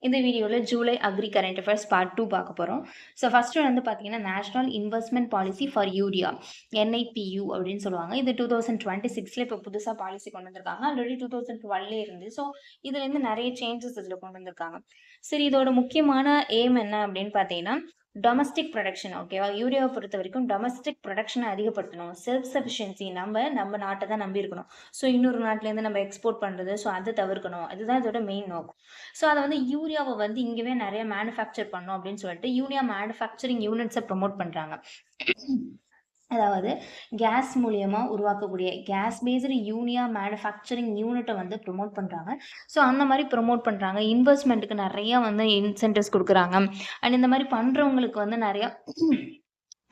இந்த வீடியோவில் July agri current affairs part 2 பார்க்க போகிறோம். ஸோ ஃபர்ஸ்ட் ஒன் வந்து பார்த்தீங்கன்னா national investment policy for urea NIPU அப்படின்னு சொல்லுவாங்க. இது 2026 இப்போ புதுசாக பாலிசி கொண்டு வந்திருக்காங்க. ஆல்ரெடி 2012 இருந்து. ஸோ இதுலேருந்து நிறைய சேஞ்சஸ் இதில் கொண்டு வந்திருக்காங்க. சரி, இதோட முக்கியமான எய்ம் என்ன அப்படின்னு பார்த்தீங்கன்னா டொமஸ்டிக் ப்ரொடக்ஷன். ஓகேவா? யூரியாவை பொறுத்த வரைக்கும் டொமஸ்டிக் ப்ரொடக்ஷனை அதிகப்படுத்தணும். செல்ஃப் சஃபிஷியன்சி, நம்ம நாட்டை தான் நம்பி இருக்கணும். ஸோ இன்னொரு நாட்டிலேருந்து நம்ம எக்ஸ்போர்ட் பண்ணுறது, ஸோ அதை தவிர்க்கணும். அதுதான் இதோட மெயின் நோக்கம். ஸோ அதை வந்து யூரியாவை வந்து இங்கேவே நிறைய மேனுஃபேக்சர் பண்ணோம் அப்படின்னு சொல்லிட்டு யூரியா மேனுஃபேக்சரிங் யூனிட்ஸை ப்ரொமோட் பண்ணுறாங்க. அதாவது கேஸ் மூலியமா உருவாக்கக்கூடிய கேஸ் பேஸ்டு யூனியா மேனுஃபேக்சரிங் யூனிட்டை வந்து ப்ரொமோட் பண்ணுறாங்க. ஸோ அந்த மாதிரி ப்ரொமோட் பண்ணுறாங்க. இன்வெஸ்ட்மெண்ட்டுக்கு நிறையா வந்து இன்சென்டிவ்ஸ் கொடுக்குறாங்க. அண்ட் இந்த மாதிரி பண்ணுறவங்களுக்கு வந்து நிறையா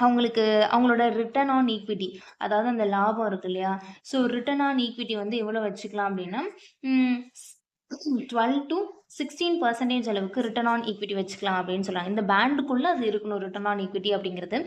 அவங்களுக்கு அவங்களோட ரிட்டர்ன் ஆன் ஈக்விட்டி, அதாவது அந்த லாபம் இருக்கு இல்லையா? ஸோ ரிட்டர்ன் ஆன் ஈக்விட்டி வந்து எவ்வளோ வச்சுக்கலாம் அப்படின்னா 12 to 16% அளவுக்கு ரிட்டர்ன் ஆன் ஈக்விட்டி வச்சுக்கலாம் அப்படின்னு சொல்கிறாங்க. இந்த பேண்டுக்குள்ளே அது இருக்கணும் ரிட்டர்ன் ஆன் ஈக்விட்டி அப்படிங்கிறது.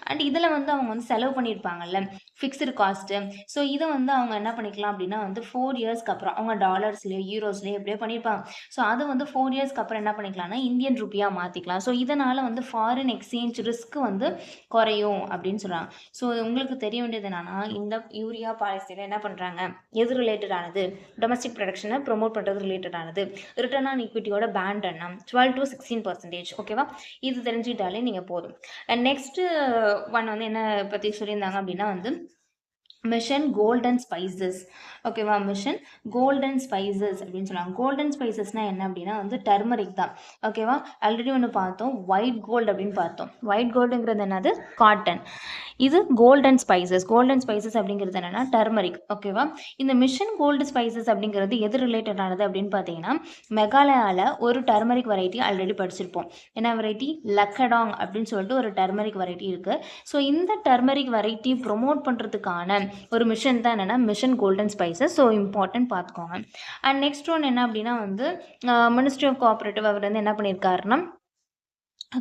அண்ட் இதில் வந்து அவங்க வந்து செலவு பண்ணியிருப்பாங்கல்ல ஃபிக்ஸ்டு காஸ்ட்டு. ஸோ இதை வந்து அவங்க என்ன பண்ணிக்கலாம் அப்படின்னா வந்து 4 இயர்ஸ்க்கு அப்புறம் அவங்க டாலர்ஸ்லேயோ யூரோஸ்லேயோ எப்படியோ பண்ணியிருப்பாங்க. ஸோ அது வந்து 4 இயர்ஸ்க்கு அப்புறம் என்ன பண்ணிக்கலாம்னா இந்தியன் ருப்பியாக மாற்றிக்கலாம். ஸோ இதனால் வந்து ஃபாரின் எக்ஸ்சேஞ்ச் ரிஸ்க் வந்து குறையும் அப்படின்னு சொல்கிறாங்க. ஸோ உங்களுக்கு தெரிய வேண்டியது என்னன்னா இந்த யூரியா பாலிசியில் என்ன பண்ணுறாங்க, எது ரிலேட்டடானது, டொமஸ்டிக் ப்ரொடக்ஷனை ப்ரொமோட் பண்ணுறது ரிலேட்டடானது, ரிட்டர்ன் ஆன் ஈக்விட்டியோட பேண்ட் என்ன 12 to 16%. ஓகேவா? இது தெரிஞ்சுக்கிட்டாலே நீங்கள் போதும். அண்ட் நெக்ஸ்ட்டு ஒன் வந்து என்ன பற்றி சொல்லியிருந்தாங்க அப்படின்னா வந்து மிஷன் கோல்டன் ஸ்பைசஸ். ஓகேவா? மிஷன் கோல்டன் ஸ்பைசஸ் அப்படின்னு சொல்லுவாங்க. கோல்டன் ஸ்பைசஸ்னால் என்ன அப்படின்னா வந்து டர்மரிக் தான். ஓகேவா? ஆல்ரெடி ஒன்று பார்த்தோம், ஒயிட் கோல்டு அப்படின்னு பார்த்தோம். ஒயிட் கோல்டுங்கிறது என்னது? காட்டன். இது கோல்டன் ஸ்பைசஸ். கோல்டன் ஸ்பைசஸ் அப்படிங்கிறது என்னென்னா டர்மரிக். ஓகேவா? இந்த மிஷன் கோல்டு ஸ்பைசஸ் அப்படிங்கிறது எது ரிலேட்டடானது அப்படின்னு பார்த்தீங்கன்னா மெகாலயாவில் ஒரு டர்மரிக் வெரைட்டி ஆல்ரெடி படிச்சிருப்போம். என்ன வெரைட்டி? லக்கடாங் அப்படின்னு சொல்லிட்டு ஒரு டர்மரிக் வெரைட்டி இருக்குது. ஸோ இந்த டர்மரிக் வெரைட்டி ப்ரொமோட் பண்ணுறதுக்கான ஒரு மிஷன் தான் என்னென்னா mission golden spices. So important பார்த்துக்கோங்க. அண்ட் நெக்ஸ்ட் ஒன் என்ன அப்படின்னா வந்து மினிஸ்ட்ரி ஆஃப் கோஆப்ரேட்டிவ் அவர் வந்து என்ன பண்ணியிருக்காருன்னா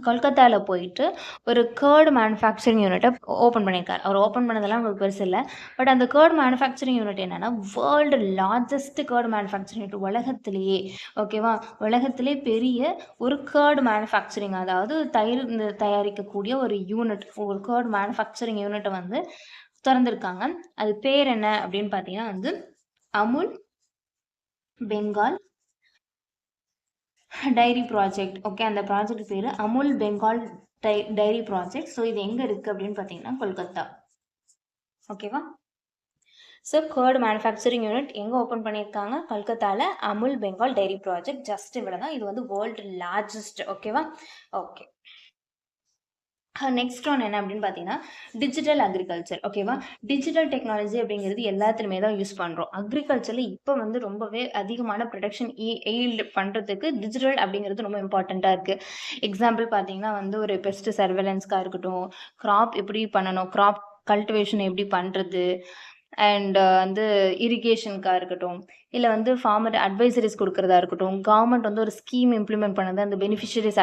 கொல்கத்தாவில் போயிட்டு ஒரு கேர்டு மேனுஃபேக்சரிங் யூனிட்டை ஓப்பன் பண்ணியிருக்காரு. அவர் ஓப்பன் பண்ணதெல்லாம் உங்களுக்கு பெருசு இல்லை. பட் அந்த கேர்டு மேனுஃபேக்சரிங் யூனிட் என்னென்னா world largest curd manufacturing unit உலகத்திலேயே. ஓகேவா? உலகத்திலே பெரிய ஒரு கேர்டு மேனுஃபேக்சரிங், அதாவது தயிர் தயாரிக்கக்கூடிய ஒரு யூனிட், ஒரு கேர்டு மேனுஃபேக்சரிங் யூனிட்டை வந்து திறந்திருக்காங்க. அது பேர் என்ன அப்படின்னு பார்த்தீங்கன்னா வந்து Amul Bengal dairy project. Okay, அந்த ப்ராஜெக்ட் பேர் Amul Bengal dairy project. So இது எங்கே இருக்குது அப்படின்னு பார்த்தீங்கன்னா கொல்கத்தா. ஓகேவா? ஸோ கேர்டு மேனுஃபேக்சரிங் யூனிட் எங்கே ஓப்பன் பண்ணியிருக்காங்க? கல்கத்தாவில் Amul Bengal dairy project. Just இவ்வளோ தான். இது வந்து வேர்ல்டு லார்ஜஸ்ட். ஓகேவா? ஓகே. நெக்ஸ்ட் ஒன் என்ன அப்படின்னு பார்த்தீங்கன்னா டிஜிட்டல் அக்ரிகல்ச்சர். ஓகேவா? டிஜிட்டல் டெக்னாலஜி அப்படிங்கிறது எல்லாத்துலேயுமே தான் யூஸ் பண்ணுறோம். அக்ரிகல்ச்சரில் இப்போ வந்து ரொம்பவே அதிகமான ப்ரொடக்ஷன் ஈல்டு பண்ணுறதுக்கு டிஜிட்டல் அப்படிங்கிறது ரொம்ப இம்பார்ட்டண்ட்டாக இருக்குது. எக்ஸாம்பிள் பார்த்தீங்கன்னா வந்து ஒரு பெஸ்ட் சர்வேலன்ஸ்க்காக இருக்கட்டும், க்ராப் எப்படி பண்ணணும், க்ராப் கல்டிவேஷன் எப்படி பண்ணுறது, அண்ட் வந்து இரிகேஷனுக்காக இருக்கட்டும், இல்லை வந்து ஃபார்மர் அட்வைசரிஸ் கொடுக்குறதா இருக்கட்டும், கவர்மெண்ட் வந்து ஒரு ஸ்கீம் இம்ப்ளிமெண்ட் பண்ணது அந்த பெனிஃபிஷரிஸ்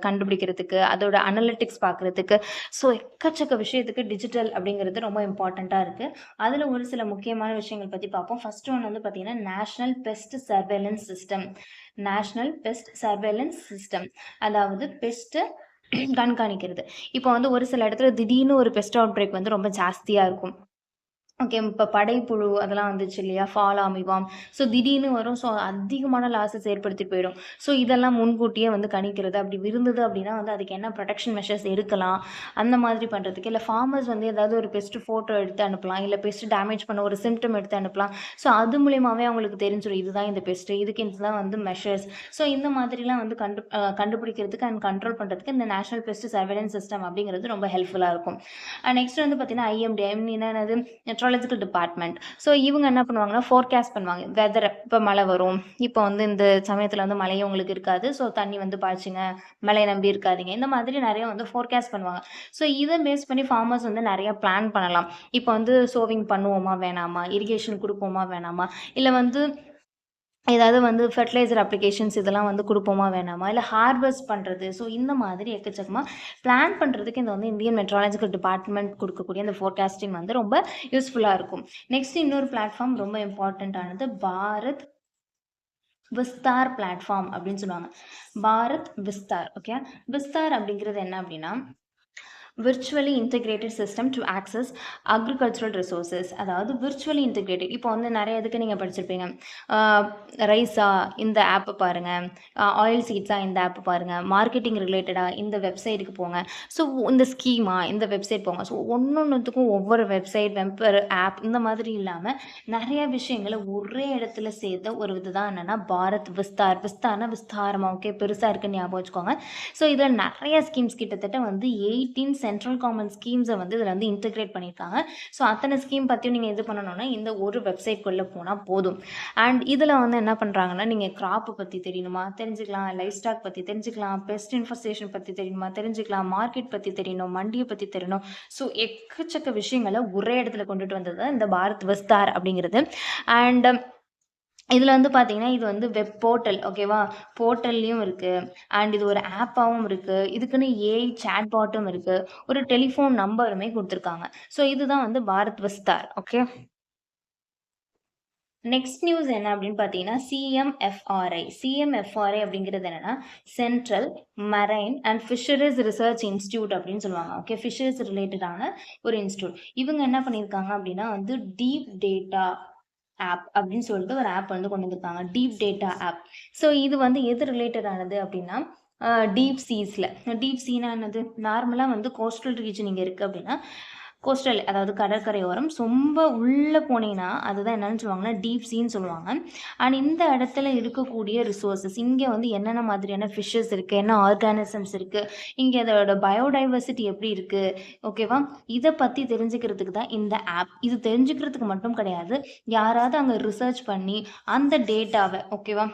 கண்டுபிடிக்கிறதுக்கு, அதோட அனலிட்டிக்ஸ் பார்க்குறதுக்கு. ஸோ எக்கச்சக்க விஷயத்துக்கு டிஜிட்டல் அப்படிங்கிறது ரொம்ப இம்பார்ட்டண்ட்டாக இருக்குது. அதில் ஒரு சில முக்கியமான விஷயங்கள் பற்றி பார்ப்போம். ஃபர்ஸ்ட் ஒன் வந்து பார்த்தீங்கன்னா national best surveillance system. National best surveillance system, அதாவது பெஸ்ட்டு கண்காணிக்கிறது. இப்போ வந்து ஒரு சில இடத்துல திடீர்னு ஒரு பெஸ்ட் அவுட் பிரேக் வந்து ரொம்ப ஜாஸ்தியாக இருக்கும். ஓகே, இப்போ படைப்புழு அதெல்லாம் வந்துச்சு இல்லையா, ஃபால் அமீபாம். ஸோ திடீர்னு வரும். ஸோ அதிகமான லாஸஸ் ஏற்படுத்தி போயிடும். ஸோ இதெல்லாம் முன்கூட்டியே வந்து கணிக்கிறது. அப்படி இருந்தது அப்படின்னா வந்து அதுக்கு என்ன ப்ரொடெக்ஷன் மெஷர்ஸ் எடுக்கலாம் அந்த மாதிரி பண்ணுறதுக்கு. இல்லை ஃபார்மர்ஸ் வந்து ஏதாவது ஒரு பெஸ்ட்டு ஃபோட்டோ எடுத்து அனுப்பலாம், இல்லை பெஸ்ட்டு டேமேஜ் பண்ண ஒரு சிம்டம் எடுத்து அனுப்பலாம். ஸோ அது மூலியமாகவே அவங்களுக்கு தெரிஞ்சிடும் இதுதான் இந்த பெஸ்ட்டு, இதுக்கு இதுதான் வந்து மெஷர்ஸ். ஸோ இந்த மாதிரிலாம் வந்து கண்டுபிடிக்கிறதுக்கு அண்ட் கண்ட்ரோல் பண்ணுறதுக்கு இந்த நேஷனல் பெஸ்ட் சர்வேலன்ஸ் சிஸ்டம் அப்படிங்கிறது ரொம்ப ஹெல்ப்ஃபுல்லாக இருக்கும். நெக்ஸ்ட் வந்து பார்த்தீங்கன்னா IMD என்னது மெட்ராலஜிக்கல் டிபார்ட்மெண்ட். ஸோ இவங்க என்ன பண்ணுவாங்கன்னா ஃபோர்காஸ்ட் பண்ணுவாங்க. வெதர் இப்போ மழை வரும், இப்போ வந்து இந்த சமயத்தில் வந்து மழையே உங்களுக்கு இருக்காது, ஸோ தண்ணி வந்து பாய்ச்சுங்க, மழையை நம்பி இருக்காதீங்க, இந்த மாதிரி நிறைய வந்து ஃபோர்காஸ்ட் பண்ணுவாங்க. ஸோ இதை பேஸ் பண்ணி ஃபார்மர்ஸ் வந்து நிறைய பிளான் பண்ணலாம். இப்போ வந்து சோவிங் பண்ணுவோமா வேணாமா, இரிகேஷன் கொடுப்போமா வேணாமா, இல்லை வந்து ஏதாவது வந்து ஃபெர்டிலைசர் அப்ளிகேஷன்ஸ் இதெல்லாம் வந்து கொடுப்போமா வேணாமா, இல்லை ஹார்வெஸ்ட் பண்ணுறது. ஸோ இந்த மாதிரி எக்கச்சக்கமாக பிளான் பண்ணுறதுக்கு இந்த வந்து இந்தியன் மெட்ராலஜிக்கல் டிபார்ட்மெண்ட் கொடுக்கக்கூடிய அந்த ஃபோர்காஸ்டிங் வந்து ரொம்ப யூஸ்ஃபுல்லாக இருக்கும். நெக்ஸ்ட் இன்னொரு பிளாட்ஃபார்ம் ரொம்ப இம்பார்ட்டண்ட்டானது பாரத் விஸ்தார் பிளாட்ஃபார்ம் அப்படின்னு சொல்லுவாங்க. பாரத் விஸ்தார். ஓகே. விஸ்தார் அப்படிங்கிறது என்ன அப்படின்னா virtually integrated system to access agricultural resources. அதாவது விர்ச்சுவலி இன்டகிரேட்டட். இப்போ வந்து நிறைய இதுக்கு நீங்கள் படிச்சிருப்பீங்க. ரைஸா இந்த ஆப்பை பாருங்கள், ஆயில் சீட்ஸா இந்த ஆப் பாருங்கள், மார்க்கெட்டிங் ரிலேட்டடாக இந்த வெப்சைட்டுக்கு போங்க, ஸோ இந்த ஸ்கீமா இந்த வெப்சைட் போங்க. ஸோ ஒன்னொன்றுத்துக்கும் ஒவ்வொரு வெப்சைட் வெம்பர் ஆப் இந்த மாதிரி இல்லாமல் நிறைய விஷயங்களை ஒரே இடத்துல சேர்த்த ஒரு இதுதான் என்னென்னா பாரத் விஸ்தார். விஸ்தார்னா விஸ்தாரமாக, ஓகே, பெருசாக இருக்குன்னு ஞாபகம் வச்சுக்கோங்க. ஸோ இதில் நிறைய ஸ்கீம்ஸ் கிட்டத்தட்ட வந்து 18 சென்ட்ரல் கவர்மெண்ட் ஸ்கீம்ஸை வந்து இதில் வந்து இன்டகிரேட் பண்ணியிருக்காங்க. ஸோ அத்தனை ஸ்கீம் பற்றியும் நீங்கள் இது பண்ணணும்னா இந்த ஒரு வெப்சைட்குள்ளே போனால் போதும். அண்ட் இதில் வந்து என்ன பண்ணுறாங்கன்னா, நீங்கள் கிராப்பை பற்றி தெரியணுமா தெரிஞ்சுக்கலாம், லைஃப் ஸ்டாக் பற்றி தெரிஞ்சுக்கலாம், பெஸ்ட் இன்ஃபர்மேஷன் பற்றி தெரியணுமா தெரிஞ்சுக்கலாம், மார்க்கெட் பற்றி தெரியணும், மண்டியை பற்றி தெரியணும். ஸோ எக்கச்சக்க விஷயங்களை ஒரே இடத்துல கொண்டுட்டு வந்தது இந்த பாரத் விஸ்தார் அப்படிங்கிறது. அண்ட் இதில் வந்து பார்த்தீங்கன்னா இது வந்து வெப் போர்ட்டல், ஓகேவா, போர்ட்டல்லையும் இருக்குது. அண்ட் இது ஒரு ஆப்பாகவும் இருக்குது. இதுக்குன்னு ஏஐ சேட் பாட்டும் இருக்குது. ஒரு டெலிஃபோன் நம்பருமே கொடுத்துருக்காங்க. ஸோ இதுதான் வந்து Bharat Vistaar. Okay. Next news என்ன அப்படின்னு பார்த்தீங்கன்னா சிஎம்எஃப்ஆர்ஐ. சிஎம்எஃப்ஆர்ஐ அப்படிங்கிறது என்னென்னா central marine and fisheries research institute அப்படின்னு சொல்லுவாங்க. ஓகே, ஃபிஷரிஸ் ரிலேட்டடான ஒரு இன்ஸ்டியூட். இவங்க என்ன பண்ணியிருக்காங்க அப்படின்னா வந்து டீப் டேட்டா ஆப் அப்படின்னு சொல்லிட்டு ஒரு ஆப் வந்து கொண்டு வந்திருக்காங்க, டீப் டேட்டா ஆப். ஸோ இது வந்து எது ரிலேட்டட் ஆனது அப்படின்னா டீப் சீஸில். டீப் சீனா என்னது, நார்மலாக வந்து கோஸ்டல் ரீஜன் இங்கே இருக்குது அப்படின்னா கோஸ்டல் அதாவது கடற்கரையோரம் ரொம்ப உள்ளே போனீங்கன்னா அதுதான் என்னென்னு சொல்லுவாங்கன்னா டீப் சீன்னு சொல்லுவாங்க. அண்ட் இந்த இடத்துல இருக்கக்கூடிய ரிசோர்ஸஸ், இங்கே வந்து என்னென்ன மாதிரியான ஃபிஷ்ஷஸ் இருக்குது, என்ன ஆர்கானிசம்ஸ் இருக்குது, இங்கே அதோட பயோடைவர்சிட்டி எப்படி இருக்குது, ஓகேவா, இதை பற்றி தெரிஞ்சுக்கிறதுக்கு தான் இந்த ஆப். இது தெரிஞ்சுக்கிறதுக்கு மட்டும் கிடையாது, யாராவது அங்கே ரிசர்ச் பண்ணி அந்த டேட்டாவை, ஓகேவா,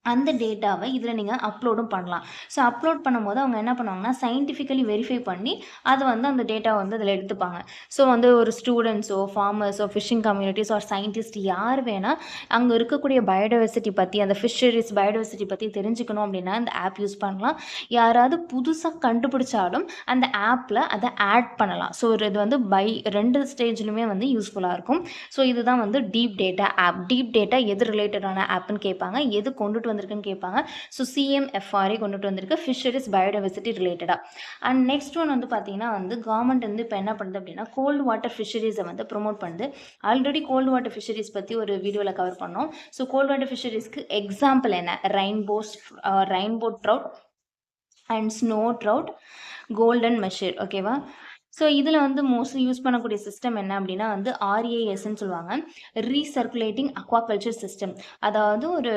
அந்த டேட்டாவை இதில் நீங்கள் அப்லோடும் பண்ணலாம். ஸோ அப்லோட் பண்ணும்போது அவங்க என்ன பண்ணுவாங்கன்னா சயின்டிஃபிக்கலி வெரிஃபை பண்ணி அதை வந்து அந்த டேட்டாவை வந்து அதில் எடுத்துப்பாங்க. ஸோ வந்து ஒரு ஸ்டூடெண்ட்ஸோ ஃபார்மர்ஸோ ஃபிஷிங் கம்யூனிட்டிஸ் ஆர் சயின்டிஸ்ட் யார் வேணால் அங்கே இருக்கக்கூடிய பயோடைவர்சிட்டி பற்றி, அந்த ஃபிஷரிஸ் பயோடைவர்சிட்டி பற்றி தெரிஞ்சுக்கணும் அப்படின்னா அந்த ஆப் யூஸ் பண்ணலாம். யாராவது புதுசாக கண்டுபிடிச்சாலும் அந்த ஆப்பில் அதை ஆட் பண்ணலாம். ஸோ இது வந்து ரெண்டு ஸ்டேஜ்லையுமே வந்து யூஸ்ஃபுல்லாக இருக்கும். ஸோ இதுதான் வந்து deep data app. Deep data எது ரிலேட்டடான ஆப்னு கேட்பாங்க, எது கொண்டுட்டு வந்திருக்குன்னு கேட்பாங்க. ஸோ சிஎம்எஃப்ஆர்ஐ கொண்டுட்டு வந்திருக்கு, ஃபிஷரிஸ் பயோடைவர்சிட்டி ரிலேட்டடாக. அண்ட் நெக்ஸ்ட் ஒன் வந்து பார்த்தீங்கன்னா வந்து கவர்மெண்ட் வந்து இப்போ என்ன பண்ணுது அப்படின்னா கோல்டு வாட்டர் ஃபிஷரிஸை வந்து ப்ரொமோட் பண்ணுது. ஆல்ரெடி கோல்டு வாட்டர் ஃபிஷரிஸ் பற்றி ஒரு வீடியோவில் கவர் பண்ணோம். ஸோ கோல்டு வாட்டர் ஃபிஷரிஸ்க்கு எக்ஸாம்பிள் என்ன, rainbow trout and snow trout, golden measure, ஓகேவா. ஸோ இதில் வந்து மோஸ்ட்லி யூஸ் பண்ணக்கூடிய சிஸ்டம் என்ன அப்படின்னா வந்து ஆர்ஏஎஸ்ன்னு சொல்லுவாங்க, ரீசர்க்குலேட்டிங் அக்வாகல்ச்சர் சிஸ்டம். அதாவது ஒரு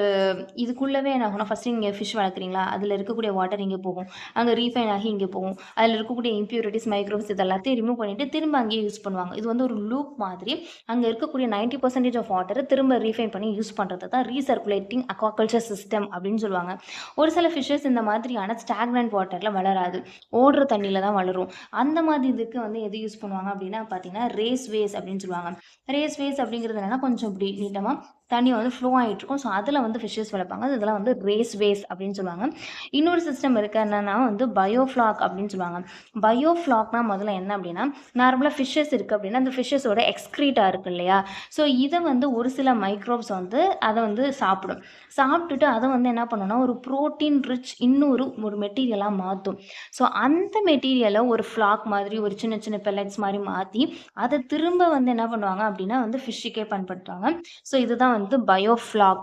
இதுக்குள்ளவே என்ன ஆகும்னா ஃபஸ்ட்டு நீங்கள் ஃபிஷ் வளர்க்குறீங்களா, அதில் இருக்கக்கூடிய வாட்டர் இங்கே போகும், அங்கே ரீஃபைன் ஆகி இங்கே போகும், அதில் இருக்கக்கூடிய இம்ப்யூரிட்டிஸ் மைக்ரோப்ஸ் இது எல்லாத்தையும் ரிமூவ் பண்ணிவிட்டு திரும்ப அங்கேயே யூஸ் பண்ணுவாங்க. இது வந்து ஒரு லூப் மாதிரி அங்கே இருக்கக்கூடிய 90% ஆஃப் வாட்டரை திரும்ப ரீஃபைன் பண்ணி யூஸ் பண்ணுறது தான் ரீசர்க்குலேட்டிங் அக்வாகல்ச்சர் சிஸ்டம் அப்படின்னு சொல்லுவாங்க. ஒரு சில ஃபிஷ்ஷஸ் இந்த மாதிரியான ஸ்டாக்னன்ட் வாட்டரில் வளராது, ஓடுற தண்ணியில் தான் வளரும். அந்த மாதிரி இதுக்கு வந்து எது யூஸ் பண்ணுவாங்க அப்படின்னா பார்த்தீங்கன்னா ரேஸ் வேஸ் அப்படின்னு சொல்லுவாங்க. ரேஸ் வேஸ் அப்படிங்கிறது என்னன்னா கொஞ்சம் இப்படி நீட்டமாக தண்ணி வந்து ஃப்ளோ ஆகிட்டு இருக்கும். ஸோ அதில் வந்து ஃபிஷ்ஷஸ் வளர்ப்பாங்க. இதெல்லாம் வந்து ரேஸ் வேஸ் அப்படின்னு சொல்லுவாங்க. இன்னொரு சிஸ்டம் இருக்குது என்னென்னா வந்து பயோஃப்ளாக் அப்படின்னு சொல்லுவாங்க. பயோஃப்ளாக்னா முதல்ல என்ன அப்படின்னா நார்மலாக ஃபிஷ்ஷஸ் இருக்குது அப்படின்னா அந்த ஃபிஷ்ஷஸோட எக்ஸ்க்ரீட்டாக இருக்குது இல்லையா, ஸோ இதை வந்து ஒரு சில மைக்ரோப்ஸ் வந்து அதை வந்து சாப்பிட்டுட்டு அதை வந்து என்ன பண்ணணும்னா ஒரு ப்ரோட்டீன் ரிச் இன்னொரு மெட்டீரியலாக மாற்றும். ஸோ அந்த மெட்டீரியலை ஒரு ஃப்ளாக் மாதிரி ஒரு சின்ன சின்ன பெல்லட்ஸ் மாதிரி மாற்றி அதை திரும்ப வந்து என்ன பண்ணுவாங்க அப்படின்னா வந்து ஃபிஷ்ஷுக்கே பயன்படுத்துவாங்க. ஸோ இதுதான் வந்து பயோஃப்ளாக்.